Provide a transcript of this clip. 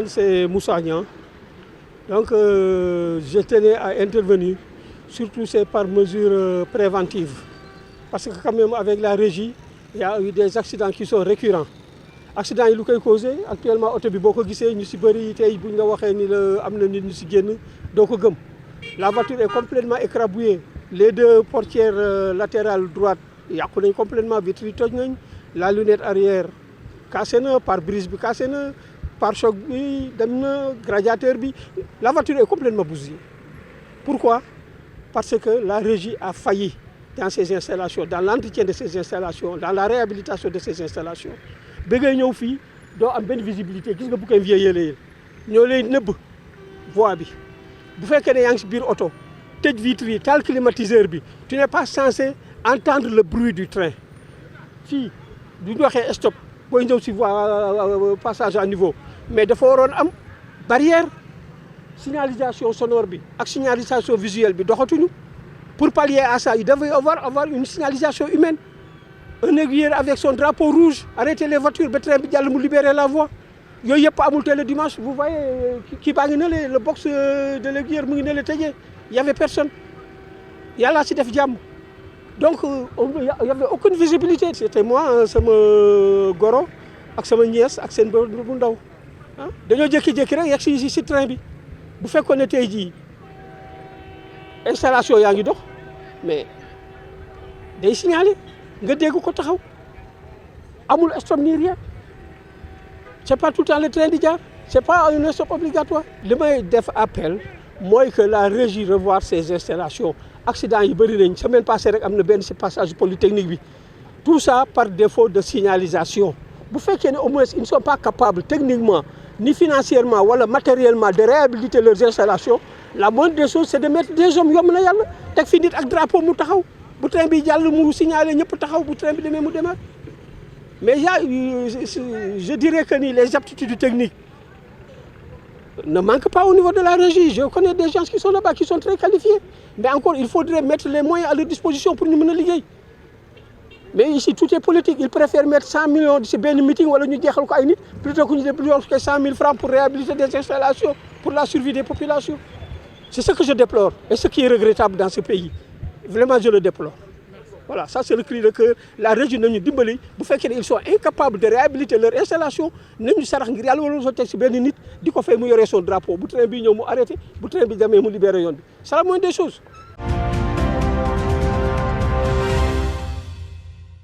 c'est Moussa Niang. Donc, je tenais à intervenir, surtout c'est par mesure préventive. Parce que quand même, avec la régie, il y a eu des accidents qui sont récurrents. Accident yi lu koy causé actuellement oto bi boo ko gisee ñu si bëri tey buñ la waxee ni la am na nit ñu si génn doo ko gëm. La voiture est complètement écrabouillée. Les deux portières latérales droite yàqu nañ complètement, vitres yi toj nañ. La lunette arrière cassé na, pare-brise bi cassé na, pare-choc bi dem na, radiateur bi. La voiture est complètement bousillée. Pourquoi? Parce que la régie a failli dans ces installations, dans l'entretien de ces installations, dans la réhabilitation de ces installations. Ba ngay ñëw fii doo am benn visibilité, gis nga bu koy vieillir ñoo lay nëbb voie bi. Bu fekkee ne yaa ngi si biir oto tëj vitre yi taal climatiseur bi, tu n'es pas censé entendre le bruit du train. Fii du ñu waxee stop booy ñëw si voie passage à niveau, mais dafa waroon am barrière signalisation sonore bi ak signalisation visuelle bi doxatuñu. Pour pallier à ça, il devait avoir une signalisation humaine. Un aiguilleur avec son drapeau rouge, arrêter les voitures, libérer la voie. Il n'y a pas le dimanche, vous voyez, le box de l'aiguilleur, il n'y avait personne. Il y a là, c'est des jam. Donc, il n'y avait aucune visibilité. C'était moi, c'est mon goro, avec ma nièce, avec sen bundaw. Dañu jékki-jékki rek yegg si train bi. Bu fekkoon ne tey jii installation yaa ngi dox, mais day signaler. Nga dégg ko taxaw amul stop ni rien, c'est pas tout le temps le train di jaar, c'est pas un stop obligatoire. Li may def appel mooy que la régie revoir ces installations. Accident yi bëri nañ, semaine passée rek am na benn si passage polytechnique bi, tout ça par défaut de signalisation. Bu fekkee ne au moins ils ne sont pas capables techniquement ni financièrement wala matériellement de réhabiliter leurs installations, la moindre des choses c'est de mettre des hommes yomb na yàlla teg fi nit ak drapeau mu taxaw. Bu train bi jàll mu signalé ñëpp taxaw, bu train bi demee mu demaat. Mais je dirais que les aptitudes techniques ne manquent pas au niveau de la régie. Je connais des gens qui sont là-bas, qui sont très qualifiés. Mais encore, il faudrait mettre les moyens à leur disposition pour nous mener. Mais ici, tout est politique. Ils préfèrent mettre 100 millions de benn meeting wala ñu jeexal ko ay nit plutôt que ñu déployer 100 000 francs pour réhabiliter des installations pour la survie des populations. C'est ce que je déplore et ce qui est regrettable dans ce pays. Vraiment, je le déplore. Voilà, ça c'est le cri de cœur. La région nañu dimbali bu fekkee ne ils sont incapables de réhabiliter leur installation nañu sarax ngir yàlla wala soo teg si benn nit di ko fay mu yoree son drapeau bu train bi ñëw mu arrêté bu train bi demee mu libéré yoon bi c'est la moindre des choses.